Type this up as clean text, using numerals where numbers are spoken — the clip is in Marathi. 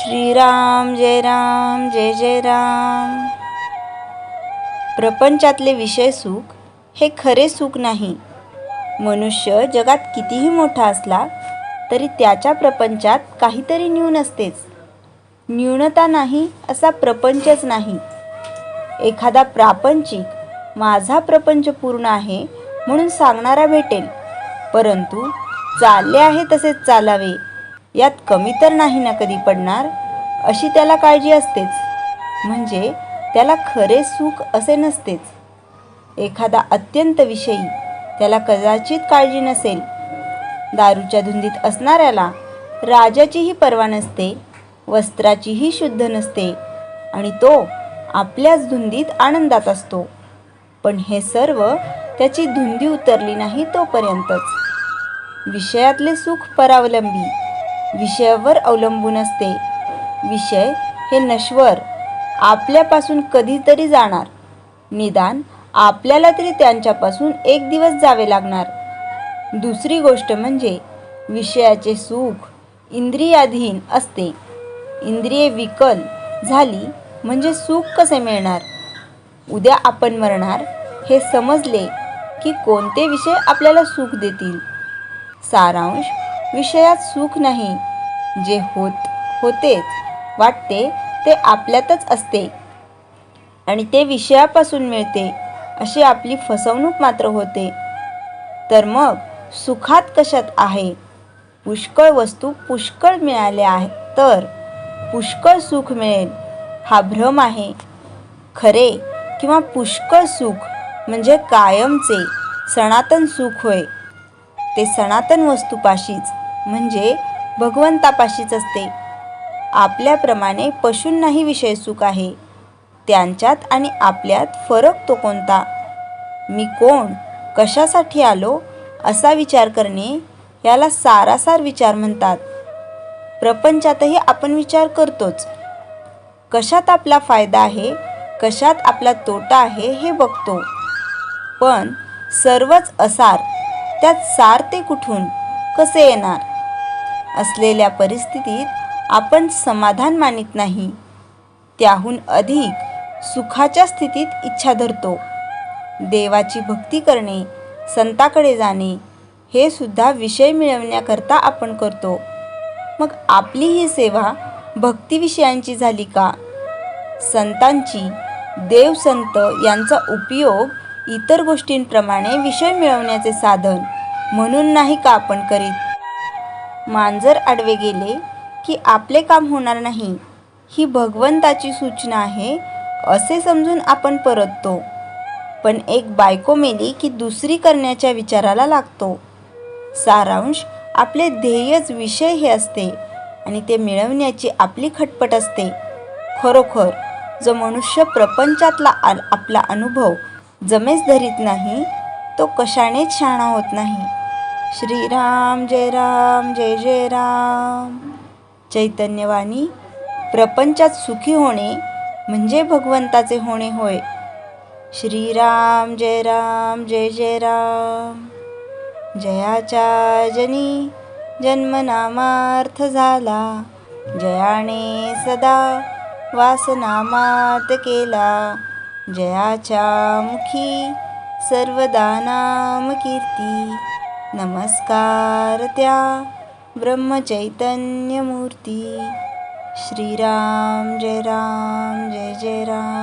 श्रीराम जय राम जय जय राम। प्रपंचातले विषय सुख हे खरे सुख नाही। मनुष्य जगात कितीही मोठा असला तरी त्याच्या प्रपंचात काहीतरी न्यून असतेच। न्यूनता नाही असा प्रपंचच नाही। एखादा प्रापंचिक माझा प्रपंच पूर्ण आहे म्हणून सांगणारा भेटेल, परंतु चालले आहे तसेच चालावे यात कमी तर नाही ना कधी पडणार, अशी त्याला काळजी असतेच। म्हणजे त्याला खरे सुख असे नसतेच। एखादा अत्यंत विषयी त्याला कदाचित काळजी नसेल। दारूच्या धुंदीत असणाऱ्याला राजाचीही पर्वा नसते, वस्त्राचीही शुद्ध नसते आणि तो आपल्याच धुंदीत आनंदात असतो। पण हे सर्व त्याची धुंदी उतरली नाही तोपर्यंतच। विषयातले सुख परावलंबी, विषयावर अवलंबून असते। विषय हे नश्वर, आपल्यापासून कधीतरी जाणार, निदान आपल्याला तरी त्यांच्यापासून एक दिवस जावे लागणार। दुसरी गोष्ट म्हणजे विषयाचे सुख इंद्रियाधीन असते। इंद्रिये विकल झाली म्हणजे सुख कसे मिळणार? उद्या आपण मरणार हे समजले की कोणते विषय आपल्याला सुख देतील? सारांश, विषयात सुख नाही। जे होतेच वाटते ते आपल्यातच असते आणि ते विषयापासून मिळते अशी आपली फसवणूक मात्र होते। तर मग सुखात कशात आहे? पुष्कळ वस्तू पुष्कळ मिळाल्या आहेत तर पुष्कळ सुख मिळेल हा भ्रम आहे। खरे किंवा पुष्कळ सुख म्हणजे कायमचे सनातन सुख होय। ते सनातन वस्तूपाशीच म्हणजे भगवंतापाशीच असते। आपल्याप्रमाणे पशूंनाही विषय सुख आहे। त्यांच्यात आणि आपल्यात फरक तो कोणता? मी कोण, कशासाठी आलो असा विचार करणे याला सारासार विचार म्हणतात। प्रपंचातही आपण विचार करतोच। कशात आपला फायदा आहे, कशात आपला तोटा आहे हे बघतो। पण सर्वच असार, त्यात सार ते कुठून, कसे येणार? असलेल्या परिस्थितीत आपण समाधान मानित नाही, त्याहून अधिक सुखाच्या स्थितीत इच्छा धरतो। देवाची भक्ती करणे, संताकडे जाणे हे सुद्धा विषय मिळवण्याकरता आपण करतो। मग आपली ही सेवा भक्तिविषयांची झाली का? संतांची, देवसंत यांचा उपयोग इतर गोष्टींप्रमाणे विषय मिळवण्याचे साधन म्हणून नाही का आपण करीत? मांजर आडवे गेले की आपले काम होणार नाही, ही भगवंताची सूचना आहे असे समजून आपण परततो। पण एक बायको मेली की दुसरी करण्याच्या विचाराला लागतो। सारांश, आपले ध्येयच विषय हे असते आणि ते मिळवण्याची आपली खटपट असते। खरोखर जो मनुष्य प्रपंचातला आपला अनुभव जमेस धरीत नाही तो कशानेच शहाणा होत नाही। श्रीराम जय राम जय जय राम। चैतन्यवाणी, प्रपंचात सुखी होणे म्हणजे भगवंताचे होणे होय। श्रीराम जय राम जय जय राम। जयाच्या जनी जन्मनामार्थ झाला, जयाने सदा वासनामार्थ केला। जयाच्या मुखी सर्वदा नाम कीर्ती, नमस्कार त्या ब्रह्मचैतन्य मूर्ती। श्रीराम जय राम जय जय राम।